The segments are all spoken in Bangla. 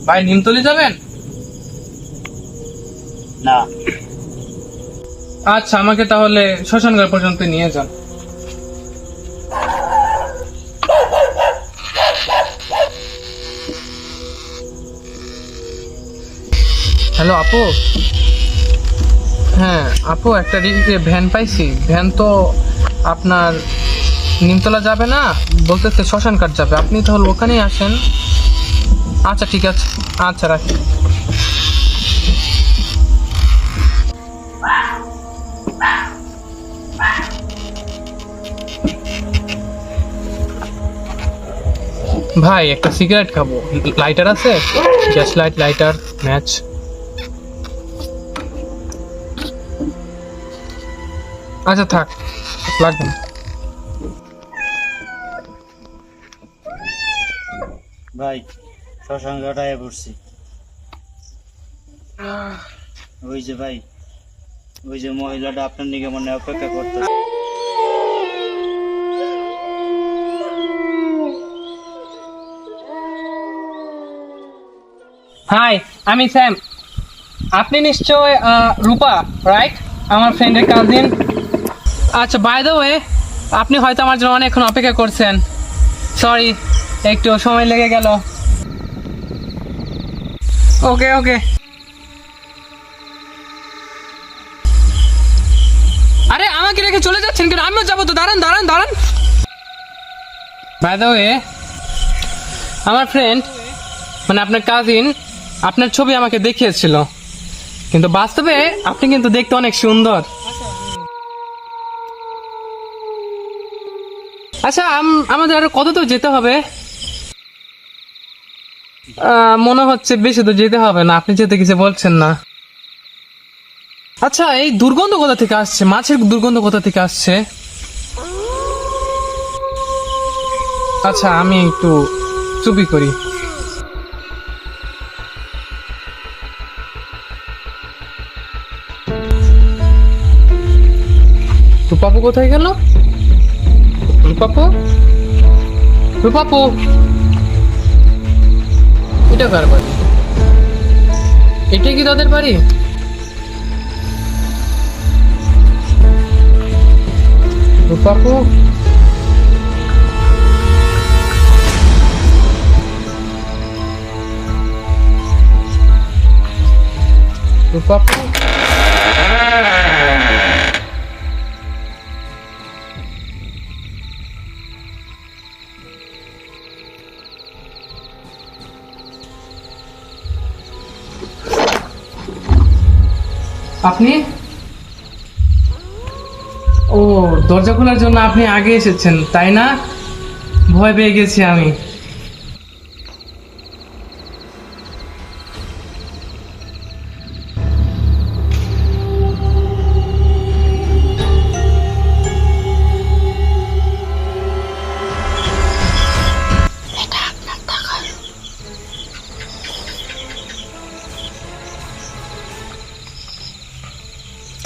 ভাই নিমতলি যাবেন? না। আচ্ছা, আমাকে তাহলে শ্মশানঘাট পর্যন্ত নিয়ে যান। হ্যালো আপু। হ্যাঁ আপু, একটা ভ্যান পাইছি। ভ্যান তো আপনার নিমতলা যাবে না, বলতেছে শ্মশানঘাট যাবে। আপনি তাহলে ওখানেই আসেন। আচ্ছা ঠিক আছে, আচ্ছা রাখি। ভাই একটা সিগারেট খাবো, লাইটার আছে? Gas light, lighter, match. আচ্ছা থাক, লাগবে না। ভাই শ্মশানঘাটায় পড়ছি। ওই যে ভাই, ওই যে মহিলাটা আপনার দিকে মনে হয় অপেক্ষা করতেছে। হাই, আমি স্যাম। আপনি নিশ্চয় রূপা, রাইট? আমার ফ্রেন্ডের কাজিন। আচ্ছা, বাই দ্য ওয়ে, আপনি হয়তো আমার জন্য অনেকক্ষণ অপেক্ষা করছেন। সরি, একটু সময় লেগে গেল। ওকে ওকে। আরে আমাকে রেখে চলে যাচ্ছেন কেন? আমিও যাবো তো, দাঁড়ান দাঁড়ান দাঁড়ান। বাই দ্য ওয়ে, আমার ফ্রেন্ড মানে আপনার কাজিন আপনার ছবি আমাকে দেখিয়েছিল, কিন্তু বাস্তবে আপনি কিন্তু দেখতে অনেক সুন্দর। আচ্ছা, আমাদের আরো কত দূর যেতে হবে? মনে হচ্ছে বেশি দূর যেতে হবে না, আপনি যেতে কিছু বলছেন না। আচ্ছা, এই দুর্গন্ধ কোথা থেকে আসছে? মাছের দুর্গন্ধ কোথা থেকে আসছে? আচ্ছা, আমি একটু চুপি করি। রূপাপু কোথায় গেল? রূপাপু, রূপাপু, এটা কার বাড়ি? এটাই কি তাদের বাড়ি? রূপাপু, রূপাপু, আপনি? ও, দরজা খোলার জন্য আপনি আগে এসেছেন তাই না? ভয় পেয়ে গেছি আমি।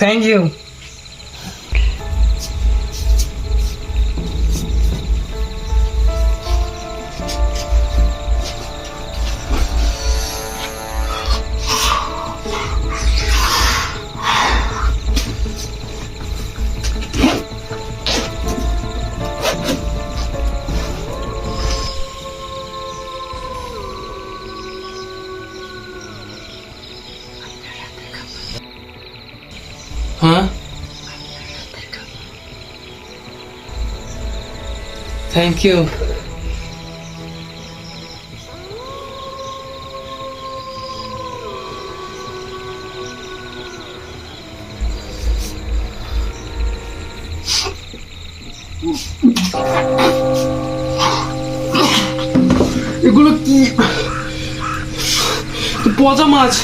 Thank you. হ্যাঁ, থ্যাংক ইউ। এগুলো কি? পচা মাছ।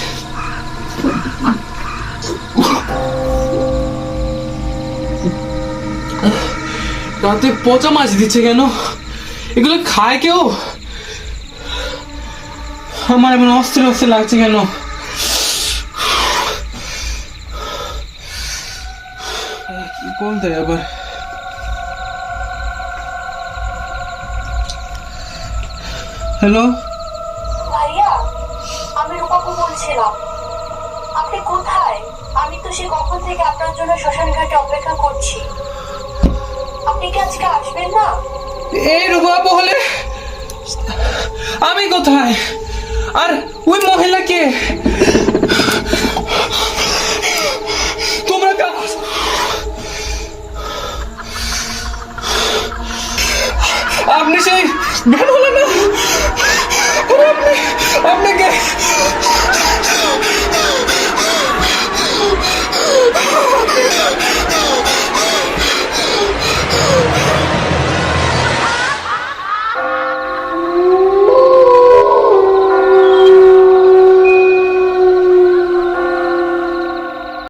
রাতে পচা মাছ দিচ্ছে কেন? এগুলো খায় কেউ? আমার এমন অস্থির অস্থির লাগছে কেন? কি করতে আবার? হ্যালো ভাইয়া, খুঁজছিলাম। আপনি কোথায়? আমি তো সে কখন থেকে আপনার জন্য শ্মশান ঘাটে অপেক্ষা করছি। আপনি কি আজকে আসবেন না? এই রূপা বলে আমি কোথায়? আর ওই মহিলা কে? তোমরা আপনি সেই বের হলেন না? আপনাকে